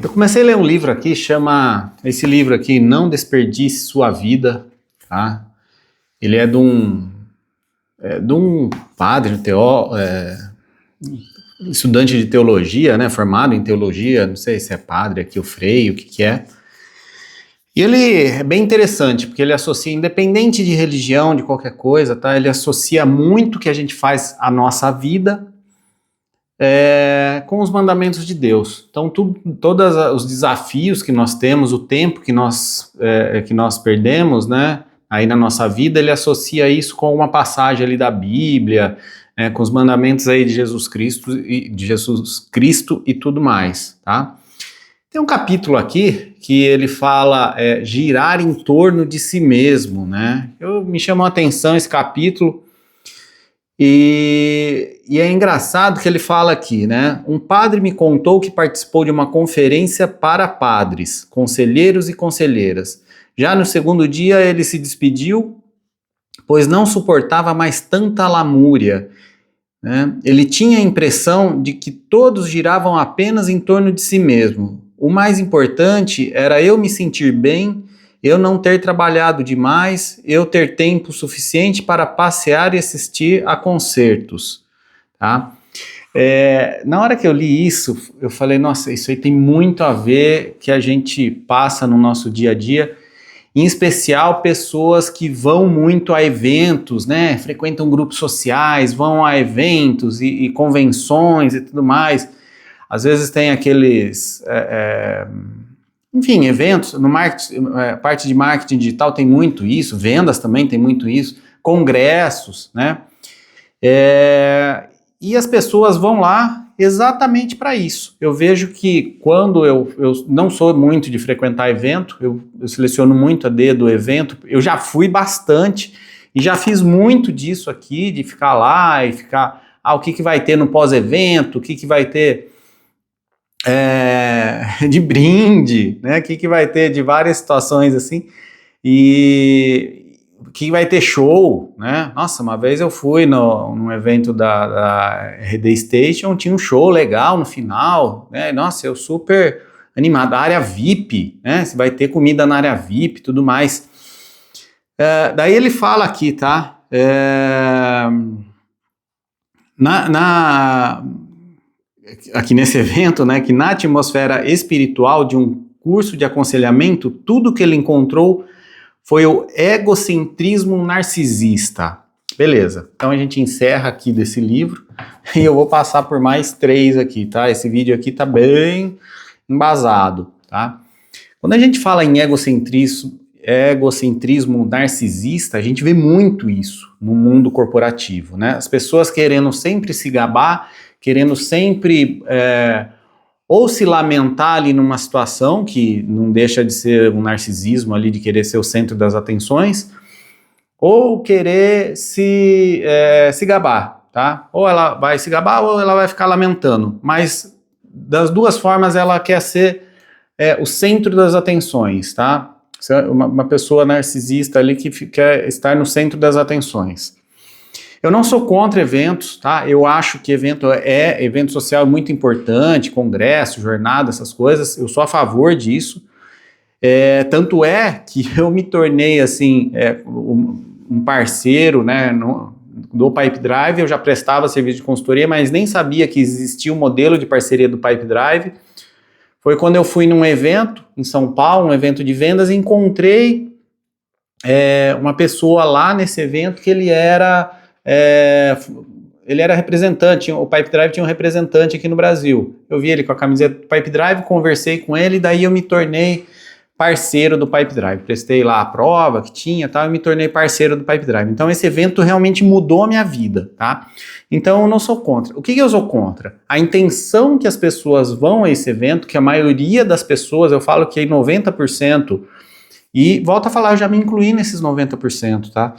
Eu comecei a ler um livro aqui, esse livro aqui, Não Desperdice Sua Vida, tá? Ele é de um padre, estudante de teologia, né, formado em teologia, não sei se é padre aqui, o Frei, o que que é. E ele é bem interessante, porque ele associa, independente de religião, de qualquer coisa, tá? Ele associa muito o que a gente faz à nossa vida com os mandamentos de Deus. Então, todos os desafios que nós temos, o tempo que nós perdemos, né, aí na nossa vida, ele associa isso com uma passagem ali da Bíblia, com os mandamentos aí de Jesus Cristo e tudo mais, tá? Tem um capítulo aqui que ele fala girar em torno de si mesmo, né? Me chamou a atenção esse capítulo. E é engraçado que ele fala aqui, né? Um padre me contou que participou de uma conferência para padres, conselheiros e conselheiras. Já no segundo dia ele se despediu, pois não suportava mais tanta lamúria, né? Ele tinha a impressão de que todos giravam apenas em torno de si mesmo. O mais importante era eu me sentir bem, eu não ter trabalhado demais, eu ter tempo suficiente para passear e assistir a concertos, tá? Na hora que eu li isso, eu falei, nossa, isso aí tem muito a ver que a gente passa no nosso dia a dia, em especial pessoas que vão muito a eventos, né? Frequentam grupos sociais, vão a eventos e convenções e tudo mais. Às vezes tem aqueles... enfim, eventos, no marketing, parte de marketing digital tem muito isso, vendas também tem muito isso, congressos, né? E as pessoas vão lá exatamente para isso. Eu vejo que quando eu não sou muito de frequentar evento, eu seleciono muito a dedo o evento, eu já fui bastante e já fiz muito disso aqui, de ficar lá e ficar, o que vai ter no pós-evento, o que vai ter... de brinde, né? O que vai ter de várias situações assim, e que vai ter show, né? Nossa, uma vez eu fui num evento da RD Station, tinha um show legal no final, né? Nossa, eu super animado. A área VIP, né? Se vai ter comida na área VIP, tudo mais. Daí ele fala aqui, tá? Aqui nesse evento, né, que na atmosfera espiritual de um curso de aconselhamento, tudo que ele encontrou foi o egocentrismo narcisista. Beleza, então a gente encerra aqui desse livro e eu vou passar por mais 3 aqui, tá? Esse vídeo aqui tá bem embasado, tá? Quando a gente fala em egocentrismo narcisista, a gente vê muito isso no mundo corporativo, né? As pessoas querendo sempre se gabar, querendo sempre ou se lamentar ali numa situação que não deixa de ser um narcisismo ali, de querer ser o centro das atenções, ou querer se gabar, tá? Ou ela vai se gabar ou ela vai ficar lamentando, mas das duas formas ela quer ser o centro das atenções, tá? Uma pessoa narcisista ali que quer estar no centro das atenções. Eu não sou contra eventos, tá? Eu acho que evento social é muito importante, congresso, jornada, essas coisas. Eu sou a favor disso. Tanto é que eu me tornei, assim, um parceiro, né, do Pipe Drive. Eu já prestava serviço de consultoria, mas nem sabia que existia um modelo de parceria do Pipe Drive. Foi quando eu fui num evento em São Paulo, um evento de vendas, e encontrei uma pessoa lá nesse evento que ele era representante, o Pipe Drive tinha um representante aqui no Brasil. Eu vi ele com a camiseta do Pipe Drive, conversei com ele, e daí eu me tornei parceiro do Pipe Drive. Prestei lá a prova que tinha, tal, e me tornei parceiro do Pipe Drive. Então esse evento realmente mudou a minha vida, tá? Então eu não sou contra. O que eu sou contra? A intenção que as pessoas vão a esse evento, que a maioria das pessoas, eu falo que é 90%, e volto a falar, eu já me incluí nesses 90%, tá?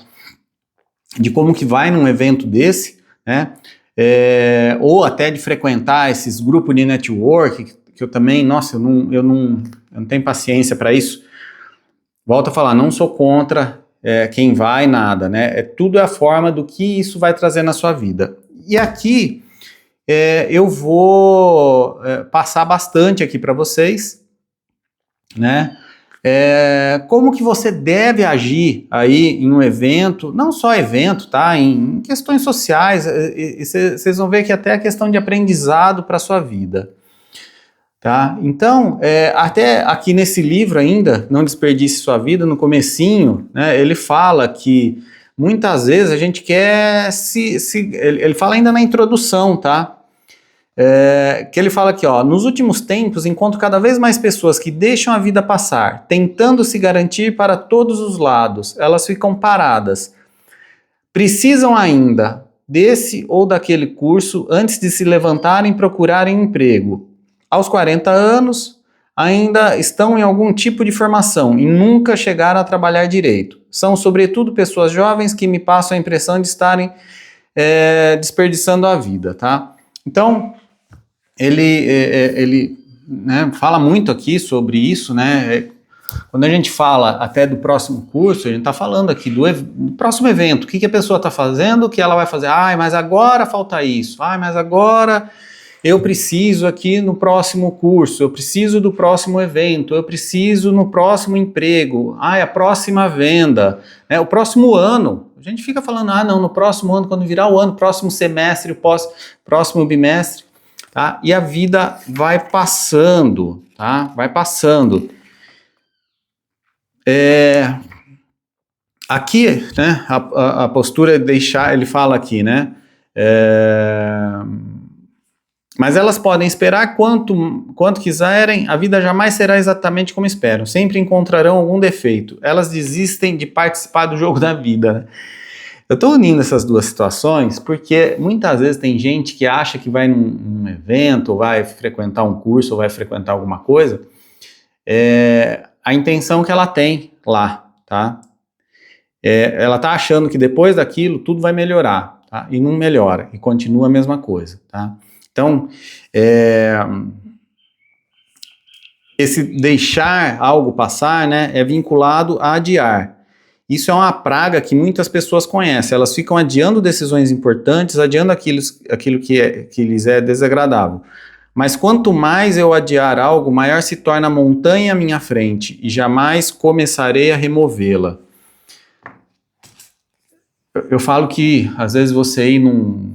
De como que vai num evento desse, né? Ou até de frequentar esses grupos de network, que eu também, nossa, eu não tenho paciência para isso. Volto a falar, não sou contra quem vai, nada, né? Tudo é a forma do que isso vai trazer na sua vida. E aqui eu vou passar bastante aqui para vocês, né? Como que você deve agir aí em um evento, não só evento, tá? Em questões sociais, vocês vão ver que até a questão de aprendizado para a sua vida, tá? Então, até aqui nesse livro ainda, Não Desperdice Sua Vida, no comecinho, né, ele fala que muitas vezes a gente quer ele fala ainda na introdução, tá? Que ele fala aqui, ó, nos últimos tempos encontro cada vez mais pessoas que deixam a vida passar, tentando se garantir para todos os lados. Elas ficam paradas. Precisam ainda desse ou daquele curso antes de se levantarem e procurarem emprego. Aos 40 anos, ainda estão em algum tipo de formação e nunca chegaram a trabalhar direito. São, sobretudo, pessoas jovens que me passam a impressão de estarem desperdiçando a vida, tá? Então, ele né, fala muito aqui sobre isso, né? Quando a gente fala até do próximo curso, a gente está falando aqui do próximo evento. O que a pessoa está fazendo, o que ela vai fazer? Mas agora falta isso. Mas agora eu preciso aqui no próximo curso, eu preciso do próximo evento, eu preciso no próximo emprego, a próxima venda, né, o próximo ano. A gente fica falando, não, no próximo ano, quando virar o ano, próximo semestre, próximo bimestre. Tá? E a vida vai passando, tá? Vai passando. Aqui, né, a postura é deixar, ele fala aqui, né? Mas elas podem esperar quanto quiserem, a vida jamais será exatamente como esperam. Sempre encontrarão algum defeito. Elas desistem de participar do jogo da vida, né? Eu estou unindo essas duas situações porque muitas vezes tem gente que acha que vai num evento, ou vai frequentar um curso, ou vai frequentar alguma coisa, a intenção que ela tem lá, tá? Ela está achando que depois daquilo tudo vai melhorar, tá? E não melhora, e continua a mesma coisa, tá? Então, esse deixar algo passar, né, é vinculado a adiar. Isso é uma praga que muitas pessoas conhecem. Elas ficam adiando decisões importantes, adiando aquilo que lhes é desagradável. Mas quanto mais eu adiar algo, maior se torna a montanha à minha frente, e jamais começarei a removê-la. Eu falo que, às vezes, você ir num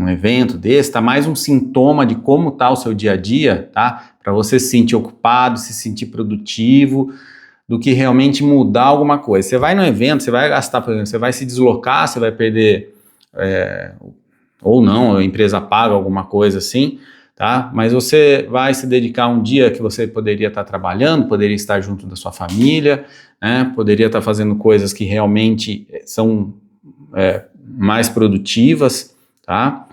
evento desse, tá mais um sintoma de como está o seu dia a dia, tá? Para você se sentir ocupado, se sentir produtivo, do que realmente mudar alguma coisa. Você vai no evento, você vai gastar, por exemplo, você vai se deslocar, você vai perder, ou não, a empresa paga alguma coisa assim, tá? Mas você vai se dedicar um dia que você poderia estar trabalhando, poderia estar junto da sua família, né? Poderia estar fazendo coisas que realmente são mais produtivas, tá?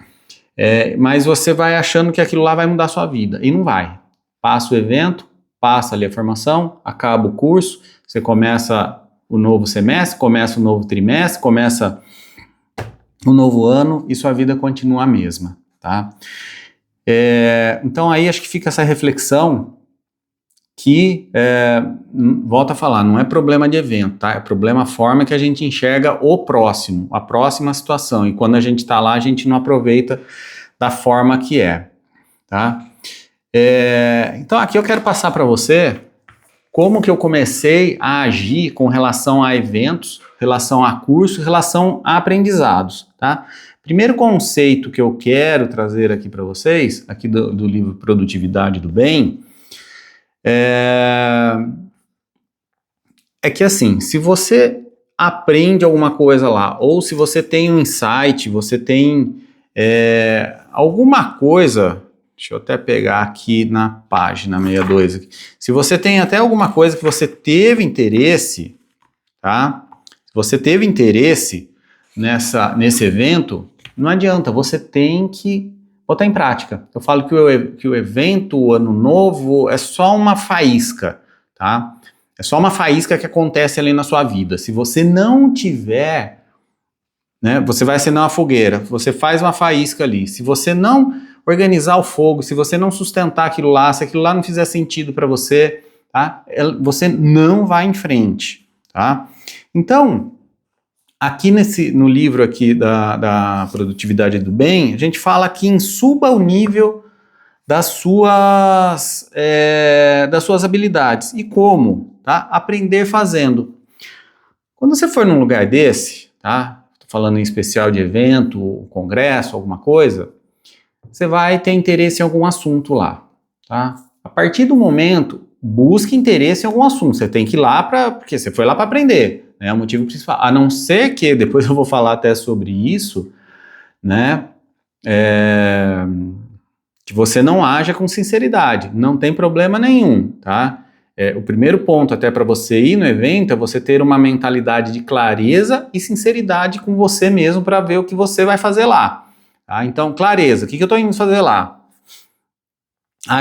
Mas você vai achando que aquilo lá vai mudar a sua vida, e não vai. Passa o evento, passa ali a formação, acaba o curso, você começa o novo semestre, começa o novo trimestre, começa o novo ano e sua vida continua a mesma, tá? Então aí acho que fica essa reflexão que, volto a falar, não é problema de evento, tá? É problema a forma que a gente enxerga o próximo, a próxima situação, e quando a gente tá lá, a gente não aproveita da forma que tá? Então aqui eu quero passar para você como que eu comecei a agir com relação a eventos, relação a cursos, relação a aprendizados, tá? Primeiro conceito que eu quero trazer aqui para vocês, aqui do livro Produtividade do Bem, é que assim, se você aprende alguma coisa lá, ou se você tem um insight, você tem alguma coisa. Deixa eu até pegar aqui na página 62. Aqui. Se você tem até alguma coisa que você teve interesse, tá? Se você teve interesse nesse evento, não adianta, você tem que botar em prática. Eu falo que o evento, o ano novo, é só uma faísca, tá? É só uma faísca que acontece ali na sua vida. Se você não tiver, né, você vai acender uma fogueira, você faz uma faísca ali. Se você não organizar o fogo, se você não sustentar aquilo lá, se aquilo lá não fizer sentido para você, tá? Você não vai em frente, tá? Então, aqui no livro aqui da Produtividade do Bem, a gente fala que suba o nível das suas habilidades. E como? Tá? Aprender fazendo. Quando você for num lugar desse, tá? Tô falando em especial de evento, congresso, alguma coisa, você vai ter interesse em algum assunto lá, tá? A partir do momento, busque interesse em algum assunto. Você tem que ir lá porque você foi lá para aprender, né? É o motivo principal. A não ser que, depois eu vou falar até sobre isso, né? Que você não haja com sinceridade. Não tem problema nenhum, tá? O primeiro ponto até para você ir no evento é você ter uma mentalidade de clareza e sinceridade com você mesmo para ver o que você vai fazer lá. Tá? Então, clareza, o que eu estou indo fazer lá?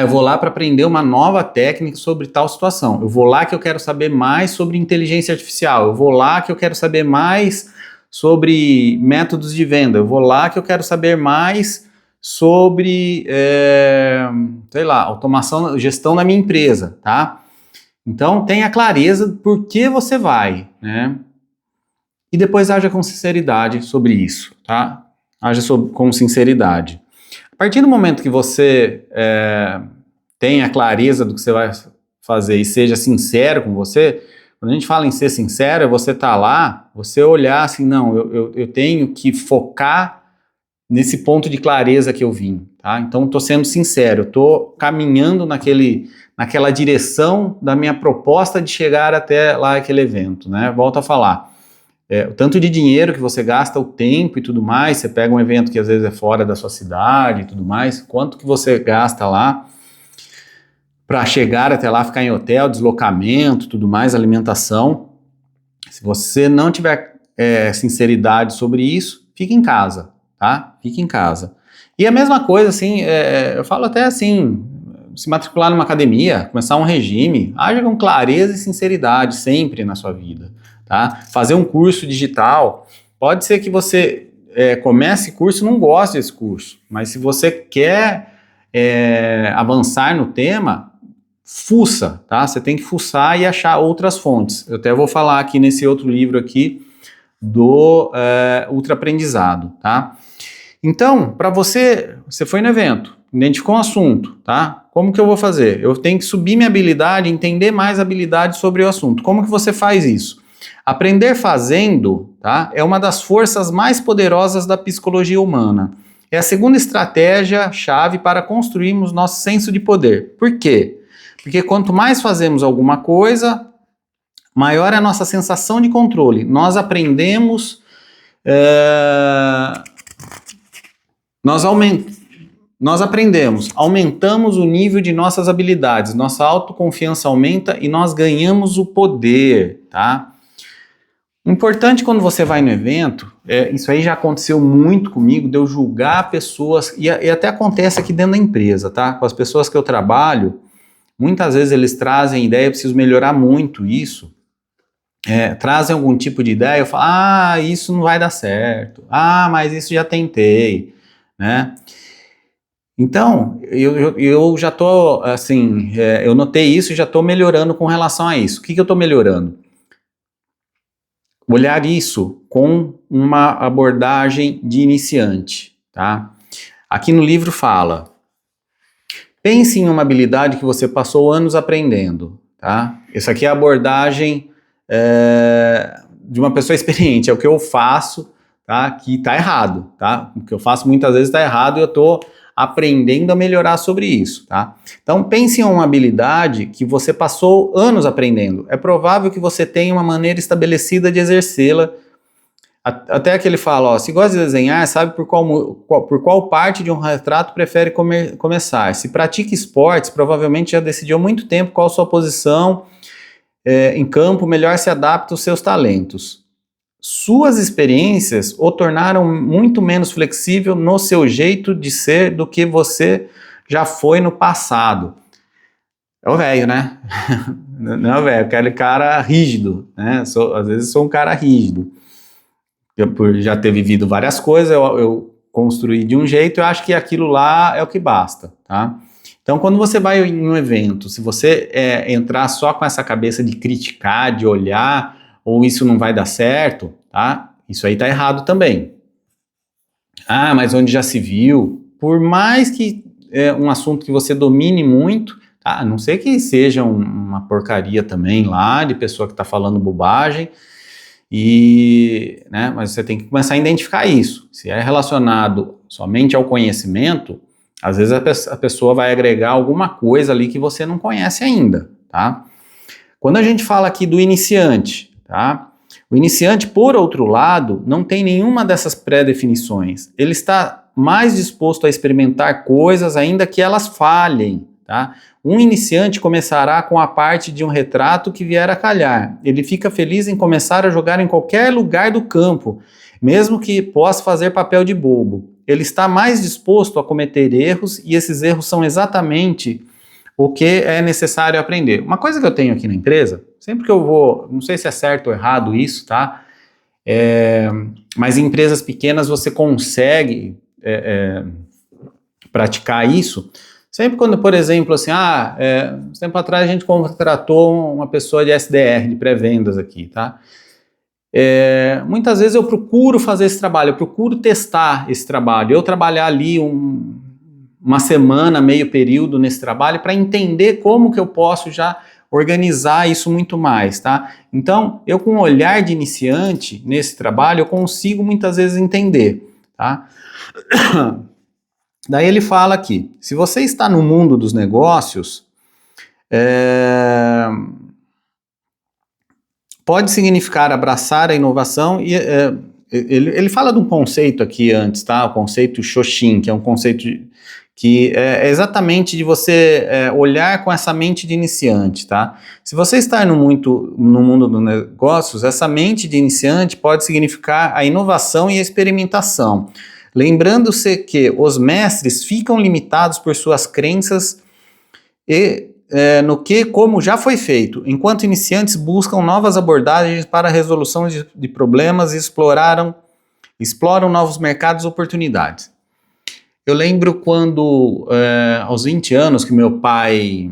Eu vou lá para aprender uma nova técnica sobre tal situação. Eu vou lá que eu quero saber mais sobre inteligência artificial. Eu vou lá que eu quero saber mais sobre métodos de venda. Eu vou lá que eu quero saber mais sobre, sei lá, automação, gestão da minha empresa, tá? Então, tenha clareza por que você vai, né? E depois haja com sinceridade sobre isso, tá? Haja com sinceridade. A partir do momento que você tenha clareza do que você vai fazer e seja sincero com você, quando a gente fala em ser sincero, é você estar lá, você olhar assim, não, eu tenho que focar nesse ponto de clareza que eu vim, tá? Então, estou sendo sincero, estou caminhando naquela direção da minha proposta de chegar até lá aquele evento, né? Volto a falar. O tanto de dinheiro que você gasta, o tempo e tudo mais, você pega um evento que às vezes é fora da sua cidade e tudo mais, quanto que você gasta lá para chegar até lá, ficar em hotel, deslocamento, tudo mais, alimentação. Se você não tiver sinceridade sobre isso, fique em casa, tá? Fique em casa. E a mesma coisa, assim, eu falo até assim, se matricular numa academia, começar um regime, haja com clareza e sinceridade sempre na sua vida, tá? Fazer um curso digital, pode ser que você comece curso e não goste desse curso, mas se você quer avançar no tema, fuça, tá? Você tem que fuçar e achar outras fontes. Eu até vou falar aqui nesse outro livro aqui do ultraaprendizado, tá? Então, para você foi no evento, identificou um assunto, tá? Como que eu vou fazer? Eu tenho que subir minha habilidade, entender mais habilidades sobre o assunto. Como que você faz isso? Aprender fazendo, tá? É uma das forças mais poderosas da psicologia humana. É a segunda estratégia-chave para construirmos nosso senso de poder. Por quê? Porque quanto mais fazemos alguma coisa, maior é a nossa sensação de controle. Nós aprendemos... Nós aprendemos, aumentamos o nível de nossas habilidades, nossa autoconfiança aumenta e nós ganhamos o poder, tá? Importante quando você vai no evento, isso aí já aconteceu muito comigo, de eu julgar pessoas, e até acontece aqui dentro da empresa, tá? Com as pessoas que eu trabalho, muitas vezes eles trazem ideia, eu preciso melhorar muito isso, trazem algum tipo de ideia, eu falo, isso não vai dar certo, mas isso já tentei, né? Então, eu já tô, assim, eu notei isso e já tô melhorando com relação a isso. O que eu tô melhorando? Olhar isso com uma abordagem de iniciante, tá? Aqui no livro fala, pense em uma habilidade que você passou anos aprendendo, tá? Essa aqui é a abordagem de uma pessoa experiente, é o que eu faço, tá? Que tá errado, tá? O que eu faço muitas vezes tá errado e eu tô aprendendo a melhorar sobre isso, tá? Então pense em uma habilidade que você passou anos aprendendo. É provável que você tenha uma maneira estabelecida de exercê-la. Até que ele fala, se gosta de desenhar, sabe por qual parte de um retrato prefere começar. Se pratica esportes, provavelmente já decidiu há muito tempo qual a sua posição em campo melhor se adapta aos seus talentos. Suas experiências o tornaram muito menos flexível no seu jeito de ser do que você já foi no passado. É o velho, né? Não é o velho, aquele cara rígido, né? Às vezes sou um cara rígido. Por já ter vivido várias coisas, eu construí de um jeito, eu acho que aquilo lá é o que basta, tá? Então, quando você vai em um evento, se você entrar só com essa cabeça de criticar, de olhar, ou isso não vai dar certo, tá? Isso aí tá errado também. Mas onde já se viu, por mais que um assunto que você domine muito, tá? A não ser que seja uma porcaria também lá, de pessoa que está falando bobagem, né, mas você tem que começar a identificar isso. Se é relacionado somente ao conhecimento, às vezes a pessoa vai agregar alguma coisa ali que você não conhece ainda, tá? Quando a gente fala aqui do iniciante, tá? O iniciante, por outro lado, não tem nenhuma dessas pré-definições. Ele está mais disposto a experimentar coisas, ainda que elas falhem, tá? Um iniciante começará com a parte de um retrato que vier a calhar. Ele fica feliz em começar a jogar em qualquer lugar do campo, mesmo que possa fazer papel de bobo. Ele está mais disposto a cometer erros, e esses erros são exatamente o que é necessário aprender. Uma coisa que eu tenho aqui na empresa, sempre que eu vou, não sei se é certo ou errado isso, tá? Mas em empresas pequenas você consegue praticar isso. Sempre quando, por exemplo, assim, tempo atrás a gente contratou uma pessoa de SDR, de pré-vendas aqui, tá? Muitas vezes eu procuro fazer esse trabalho, eu procuro testar esse trabalho, eu trabalhar ali uma semana, meio período nesse trabalho para entender como que eu posso já organizar isso muito mais, tá? Então, eu com um olhar de iniciante nesse trabalho, eu consigo muitas vezes entender, tá? Daí ele fala aqui, se você está no mundo dos negócios, pode significar abraçar a inovação e... Ele fala de um conceito aqui antes, tá? O conceito Shoshin, que é um conceito que é exatamente de você olhar com essa mente de iniciante, tá? Se você está no mundo dos negócios, essa mente de iniciante pode significar a inovação e a experimentação. Lembrando-se que os mestres ficam limitados por suas crenças e no que, como já foi feito, enquanto iniciantes buscam novas abordagens para a resolução de problemas e exploram novos mercados e oportunidades. Eu lembro aos 20 anos, que meu pai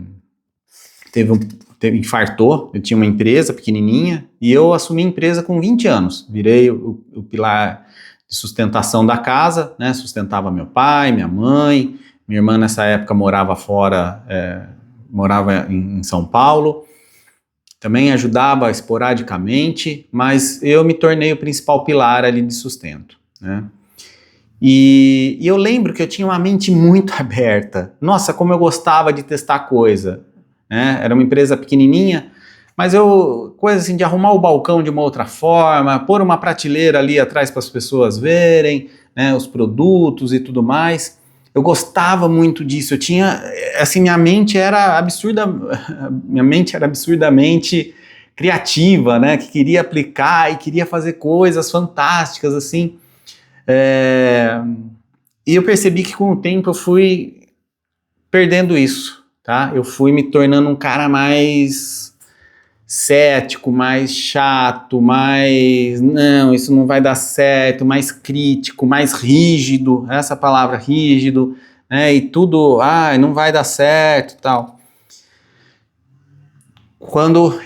infartou, eu tinha uma empresa pequenininha, e eu assumi a empresa com 20 anos, virei o pilar de sustentação da casa, né, sustentava meu pai, minha mãe, minha irmã nessa época morava fora, morava em São Paulo, também ajudava esporadicamente, mas eu me tornei o principal pilar ali de sustento, né. E eu lembro que eu tinha uma mente muito aberta. Nossa, como eu gostava de testar coisa, né? Era uma empresa pequenininha, mas coisa assim de arrumar o balcão de uma outra forma, pôr uma prateleira ali atrás para as pessoas verem, né, os produtos e tudo mais. Eu gostava muito disso. Eu tinha, assim, minha mente era absurdamente criativa, né? Que queria aplicar e queria fazer coisas fantásticas, assim. E eu percebi que com o tempo eu fui perdendo isso, tá? Eu fui me tornando um cara mais cético, mais chato, não, isso não vai dar certo, mais crítico, mais rígido, essa palavra rígido, né? E tudo, não vai dar certo e tal. Quando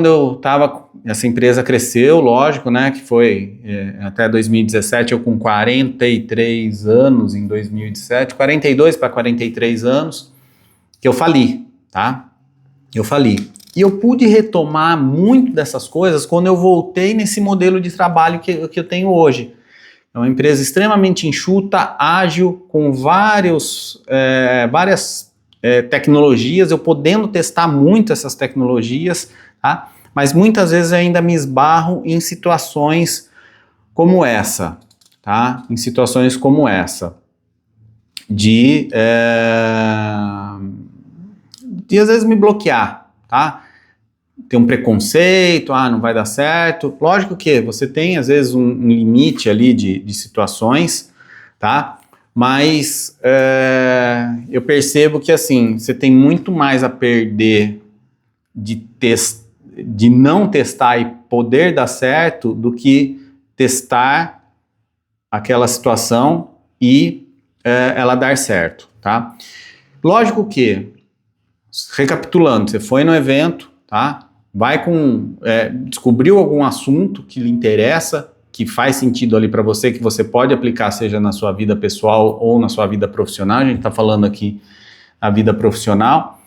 eu estava, essa empresa cresceu, lógico, né, que foi até 2017, eu com 43 anos em 2017, 42 para 43 anos, que eu fali, tá? Eu fali. E eu pude retomar muito dessas coisas quando eu voltei nesse modelo de trabalho que eu tenho hoje. É uma empresa extremamente enxuta, ágil, com várias tecnologias, eu podendo testar muito essas tecnologias, tá? Mas muitas vezes eu ainda me esbarro em situações como essa, tá? Em situações como essa, de às vezes me bloquear, tá? Ter um preconceito, não vai dar certo. Lógico que você tem às vezes um limite ali de situações, tá? Mas eu percebo que assim, você tem muito mais a perder de não testar e poder dar certo do que testar aquela situação e ela dar certo, tá? Lógico que, recapitulando, você foi no evento, tá? Descobriu algum assunto que lhe interessa, que faz sentido ali para você, que você pode aplicar, seja na sua vida pessoal ou na sua vida profissional. A gente está falando aqui na vida profissional.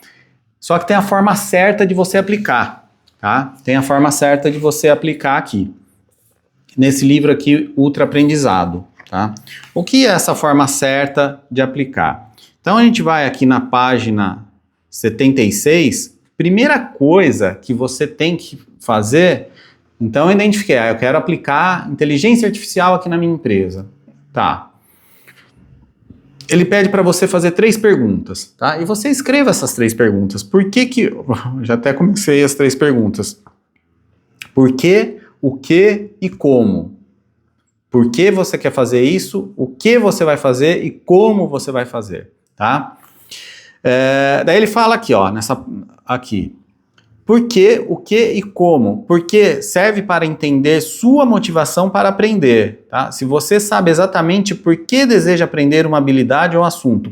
Só que tem a forma certa de você aplicar, tá? Tem a forma certa de você aplicar aqui. Nesse livro aqui, Ultra Aprendizado, tá? O que é essa forma certa de aplicar? Então a gente vai aqui na página 76, primeira coisa que você tem que fazer, então eu identifiquei, eu quero aplicar inteligência artificial aqui na minha empresa, tá? Ele pede para você fazer 3 perguntas, tá? E você escreva essas 3 perguntas. Por que que... Já até comecei as 3 perguntas. Por que, o que e como? Por que você quer fazer isso? O que você vai fazer e como você vai fazer, tá? Daí ele fala aqui, ó, aqui. Por que, o que e como? Porque serve para entender sua motivação para aprender, tá? Se você sabe exatamente por que deseja aprender uma habilidade ou um assunto,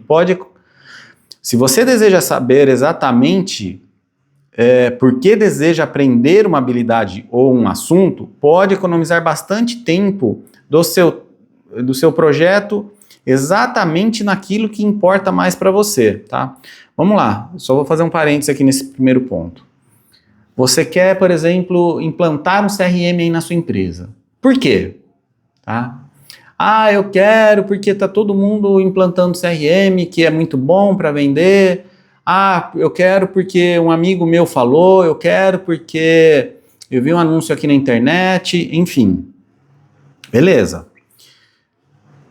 se você deseja saber exatamente por que deseja aprender uma habilidade ou um assunto, pode economizar bastante tempo do seu projeto exatamente naquilo que importa mais para você, tá? Vamos lá, só vou fazer um parênteses aqui nesse primeiro ponto. Você quer, por exemplo, implantar um CRM aí na sua empresa. Por quê? Tá? Ah, eu quero porque está todo mundo implantando CRM, que é muito bom para vender. Ah, eu quero porque um amigo meu falou, eu quero porque eu vi um anúncio aqui na internet, enfim. Beleza.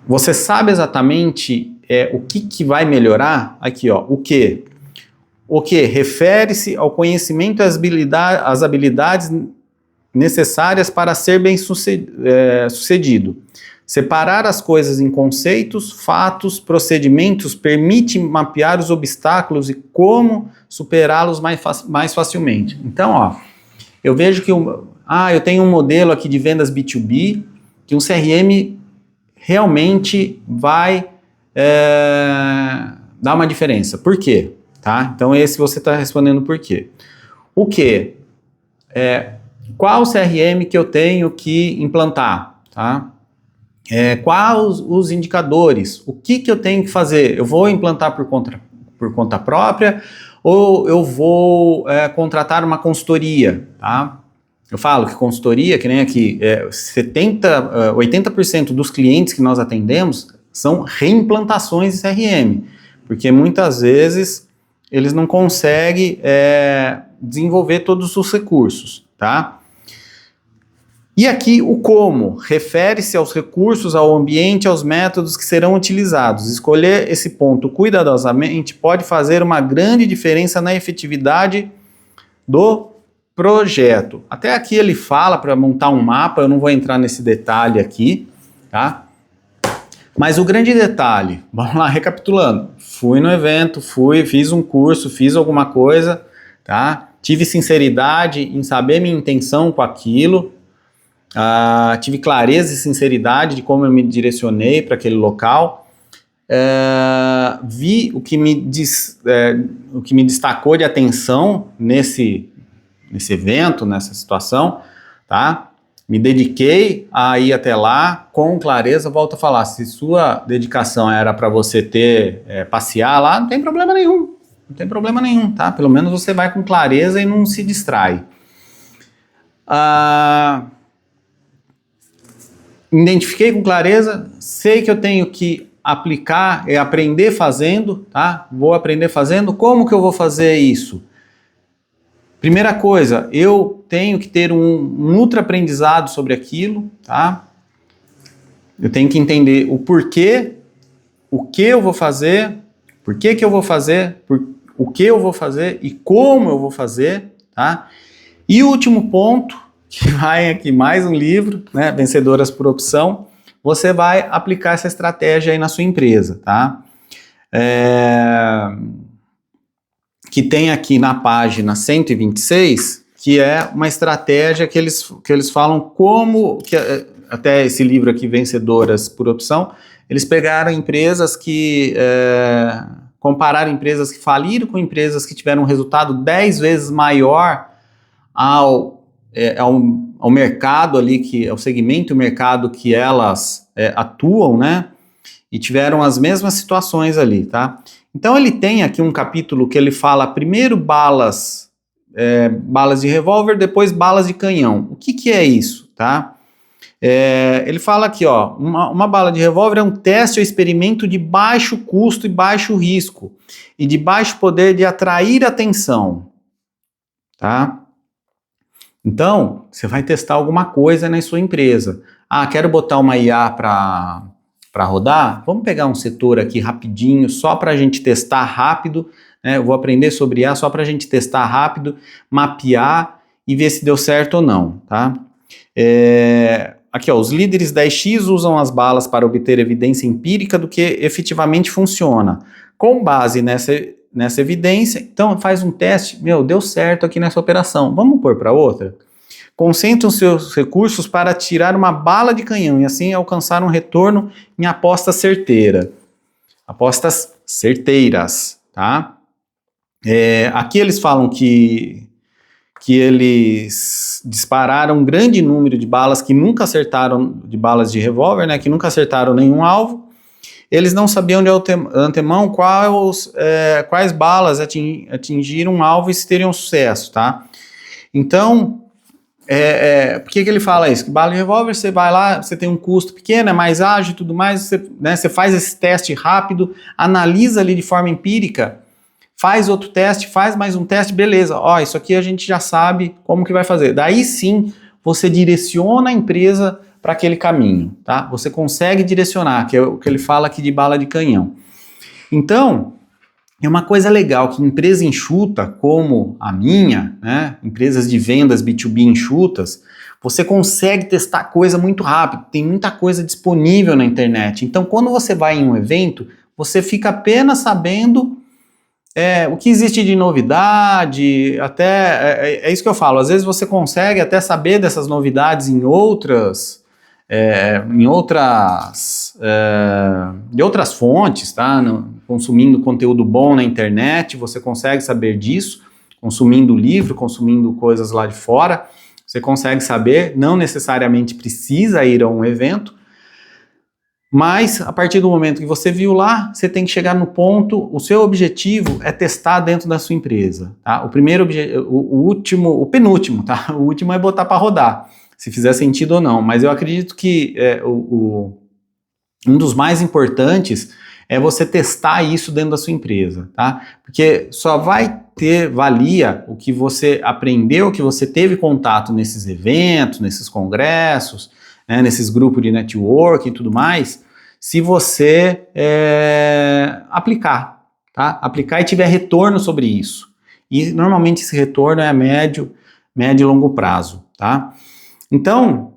Você sabe exatamente o que vai melhorar? Aqui, ó, o que? O que? Refere-se ao conhecimento e às habilidades necessárias para ser bem sucedido. Separar as coisas em conceitos, fatos, procedimentos permite mapear os obstáculos e como superá-los mais facilmente. Então, ó, eu vejo que eu tenho um modelo aqui de vendas B2B, que um CRM realmente vai dar uma diferença. Por quê? Tá? Então esse você está respondendo por quê. O que? Qual CRM que eu tenho que implantar? Tá? Quais os indicadores? O que eu tenho que fazer? Eu vou implantar por conta própria ou eu vou contratar uma consultoria? Tá? Eu falo que consultoria, que nem aqui, 80% dos clientes que nós atendemos são reimplantações de CRM, porque muitas vezes eles não conseguem desenvolver todos os recursos, tá? E aqui o como, refere-se aos recursos, ao ambiente, aos métodos que serão utilizados. Escolher esse ponto cuidadosamente pode fazer uma grande diferença na efetividade do projeto. Até aqui ele fala para montar um mapa, eu não vou entrar nesse detalhe aqui, tá? Mas o grande detalhe, vamos lá, recapitulando, fui no evento, fiz um curso, fiz alguma coisa, tá? Tive sinceridade em saber minha intenção com aquilo, tive clareza e sinceridade de como eu me direcionei para aquele local, vi o que me destacou de atenção nesse evento, nessa situação, tá? Me dediquei a ir até lá com clareza. Volto a falar, se sua dedicação era para você passear lá, não tem problema nenhum, tá? Pelo menos você vai com clareza e não se distrai. Identifiquei com clareza, sei que eu tenho que aplicar, aprender fazendo, tá? Vou aprender fazendo. Como que eu vou fazer isso? Primeira coisa, eu tenho que ter um ultra aprendizado sobre aquilo, tá? Eu tenho que entender o porquê, o que eu vou fazer, por que eu vou fazer, o que eu vou fazer e como eu vou fazer, tá? E o último ponto, que vai aqui mais um livro, né? Vencedoras por Opção, você vai aplicar essa estratégia aí na sua empresa, tá? Que tem aqui na página 126, que é uma estratégia que eles falam como, até esse livro aqui, Vencedoras por Opção, eles pegaram empresas compararam empresas que faliram com empresas que tiveram um resultado 10 vezes maior ao ao mercado ali, que é o segmento e o mercado que elas atuam, né? E tiveram as mesmas situações ali, tá? Então ele tem aqui um capítulo que ele fala primeiro balas de revólver, depois balas de canhão. O que é isso, tá? Ele fala aqui, ó, uma bala de revólver é um teste ou experimento de baixo custo e baixo risco e de baixo poder de atrair atenção, tá? Então, você vai testar alguma coisa na sua empresa. Ah, quero botar uma IA para rodar? Vamos pegar um setor aqui rapidinho, só para a gente testar rápido, né? Eu vou aprender sobre IA só para a gente testar rápido, mapear e ver se deu certo ou não, tá? Aqui, ó, os líderes da X usam as balas para obter evidência empírica do que efetivamente funciona. Com base nessa evidência, então faz um teste, deu certo aqui nessa operação, vamos pôr para outra? Concentram seus recursos para tirar uma bala de canhão e assim alcançar um retorno em apostas certeiras, tá? Aqui eles falam que eles dispararam um grande número de balas que nunca acertaram, de balas de revólver, né, que nunca acertaram nenhum alvo. Eles não sabiam de antemão quais balas atingiram um alvo e se teriam sucesso, tá? Então, por que ele fala isso? Que bala de revólver, você vai lá, você tem um custo pequeno, é mais ágil e tudo mais, você faz esse teste rápido, analisa ali de forma empírica, faz outro teste, faz mais um teste, beleza, ó, isso aqui a gente já sabe como que vai fazer. Daí sim, você direciona a empresa para aquele caminho, tá? Você consegue direcionar, que é o que ele fala aqui de bala de canhão. Então, é uma coisa legal que empresa enxuta, como a minha, né, empresas de vendas B2B enxutas, você consegue testar coisa muito rápido, tem muita coisa disponível na internet. Então, quando você vai em um evento, você fica apenas sabendo o que existe de novidade, até, é isso que eu falo, às vezes você consegue até saber dessas novidades de outras fontes, tá? Consumindo conteúdo bom na internet, você consegue saber disso, consumindo livro, consumindo coisas lá de fora, você consegue saber, não necessariamente precisa ir a um evento, mas a partir do momento que você viu lá, você tem que chegar no ponto, o seu objetivo é testar dentro da sua empresa, tá? O penúltimo, tá? O último é botar para rodar, se fizer sentido ou não, mas eu acredito que um dos mais importantes é você testar isso dentro da sua empresa, tá? Porque só vai ter valia o que você aprendeu, o que você teve contato nesses eventos, nesses congressos, né, nesses grupos de network e tudo mais, se você aplicar, tá? Aplicar e tiver retorno sobre isso. E normalmente esse retorno é a médio e longo prazo, tá? Então,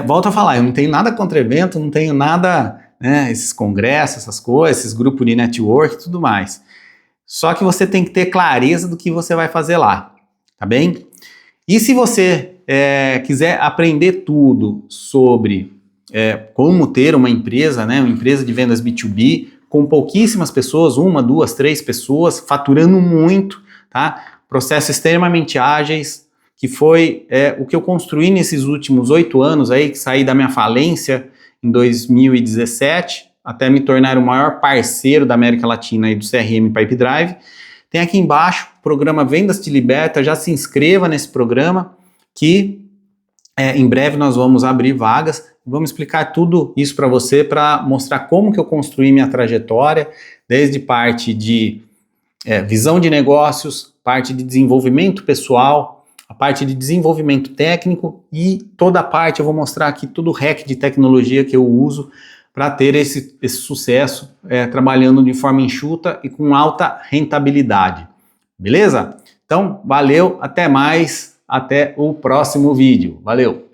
volto a falar, eu não tenho nada contra evento, não tenho nada, né, esses congressos, essas coisas, esses grupos de network e tudo mais. Só que você tem que ter clareza do que você vai fazer lá, tá bem? E se você quiser aprender tudo sobre como ter uma empresa, né, uma empresa de vendas B2B, com pouquíssimas pessoas, 1, 2, 3 pessoas, faturando muito, tá? Processos extremamente ágeis, que foi o que eu construí nesses últimos 8 anos aí, que saí da minha falência em 2017, até me tornar o maior parceiro da América Latina aí do CRM Pipedrive. Tem aqui embaixo o programa Vendas Te Liberta, já se inscreva nesse programa, que em breve nós vamos abrir vagas, vamos explicar tudo isso para você, para mostrar como que eu construí minha trajetória, desde parte de visão de negócios, parte de desenvolvimento pessoal, a parte de desenvolvimento técnico e toda a parte, eu vou mostrar aqui todo o hack de tecnologia que eu uso para ter esse sucesso trabalhando de forma enxuta e com alta rentabilidade. Beleza? Então, valeu, até mais, até o próximo vídeo. Valeu!